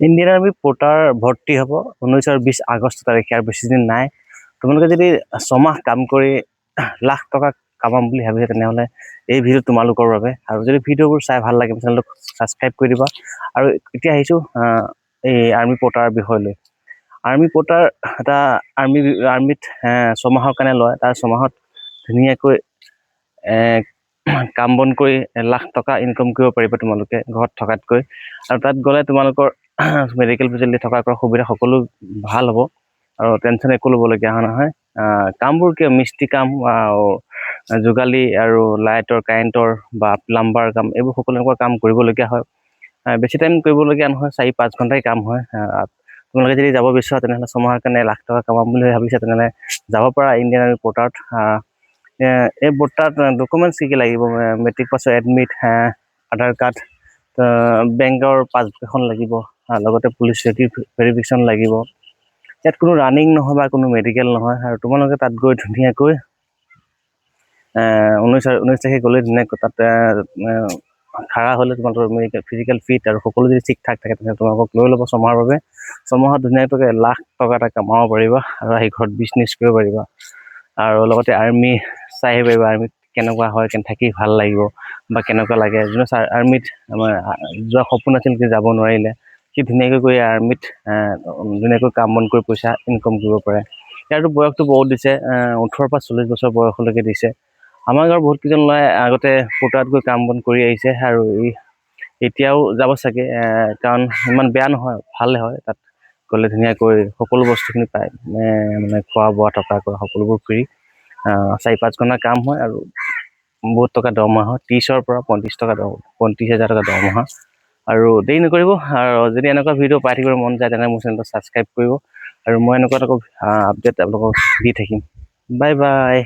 Indian army কোটাৰ ভৰ্তি হ'ব 19 আৰু 20 আগষ্ট তাৰিখে, আৰু বেছি দিন নাই। তোমালোকে যদি ছমাহ কাম কৰি লাখ টকা কামাম বুলি ভাবিছে তেনেহ'লে এই ভিডিঅ' তোমালোকৰ বাবে। আৰু যদি ভিডিঅ'বোৰ চাই ভাল লাগে চেনেলটোক ছাবস্ক্ৰাইব কৰি দিবা। আৰু এতিয়া আহিছোঁ এই আৰ্মি কোটাৰ বিষয় লৈ। আৰ্মি কোটাৰ এটা আৰ্মিত ছমাহৰ কাৰণে লয়। তাৰ ছমাহত ধুনীয়াকৈ কাম বন কৰি লাখ টকা ইনকাম কৰিব পাৰিবা তোমালোকে ঘৰত থকাতকৈ। আৰু তাত গ'লে তোমালোকৰ মেডিকেল ফেচিলিটি থকা সুবিধা সকলো ভাল হ'ব, আৰু টেনশ্যন একো ল'বলগীয়া নহয়। কামবোৰ কিয় মিস্ত্ৰী কাম, যোগালী আৰু লাইটৰ কাৰেণ্টৰ বা প্লাম্বাৰ কাম, এইবোৰ সকলো এনেকুৱা কাম কৰিবলগীয়া হয়। বেছি টাইম কৰিবলগীয়া নহয়, 4-5 ঘণ্টাই কাম হয়। তোমালোকে যদি যাব বিচৰা তেনেহ'লে ছমাহৰ কাৰণে লাখ টকা কামাম বুলি ভাবিছা তেনেহ'লে যাব পাৰা ইণ্ডিয়ান আৰ্মি কোটাত। এই কোটাত ডকুমেণ্টছ কি লাগিব? মেট্ৰিক পাছৰ এডমিট, আধাৰ কাৰ্ড, বেংকৰ পাছবুক এখন লাগিব, লগতে পুলিচ ভেৰিফিকেশ্যন লাগিব। ইয়াত কোনো ৰানিং নহয় বা কোনো মেডিকেল নহয়। আৰু তোমালোকে তাত গৈ ধুনীয়াকৈ 19 তাৰিখে গ'লে ধুনীয়াকৈ তাত খাৰা হ'লে তোমালোকৰ ফিজিকেল ফিট আৰু সকলো যদি ঠিক ঠাক থাকে তেনেহ'লে তোমালোকক লৈ ল'ব ছমাহৰ বাবে। ছমাহত ধুনীয়াকৈ লাখ টকা এটা কামাব পাৰিবা আৰু আহি ঘৰত বিজনেছ কৰিব পাৰিবা। আৰু লগতে আৰ্মি চাই আহিব পাৰিবা, আৰ্মিত কেনেকুৱা হয়, থাকি ভাল লাগিব বা কেনেকুৱা লাগে। যোনে আৰ্মিত আমাৰ যোৱা সপোন আছিল কিন্তু যাব নোৱাৰিলে, সি ধুনীয়াকৈ গৈ আৰ্মিত ধুনীয়াকৈ কাম বন কৰি পইচা ইনকাম কৰিব পাৰে। ইয়াৰতো বয়সটো বহুত দিছে, 18 পৰা 40 বছৰ বয়সলৈকে দিছে। আমাৰ গাঁৱৰ বহুত কেইজন ল'ৰাই আগতে কোটাত গৈ কাম বন কৰি আহিছে, আৰু এতিয়াও যাব চাগে, কাৰণ ইমান বেয়া নহয়, ভালে হয়। তাত গ'লে ধুনীয়াকৈ সকলো বস্তুখিনি পায়, মানে খোৱা বোৱা থকা কৰা সকলোবোৰ ফ্ৰী। 4-5 ঘণ্টা কাম হয় আৰু বহুত টকা দৰমহা হয়, 30,000 পৰা 35,000 টকা দৰমহা। আৰু দেৰি নকৰিব, আৰু যদি এনেকুৱা ভিডিঅ' পাই থাকিবলৈ মন যায় তেনেহ'লে মোৰ চেনেলটো ছাবস্ক্ৰাইব কৰিব। আৰু মই এনেকুৱা আপডেট আপোনালোকক দি থাকিম। Bye bye.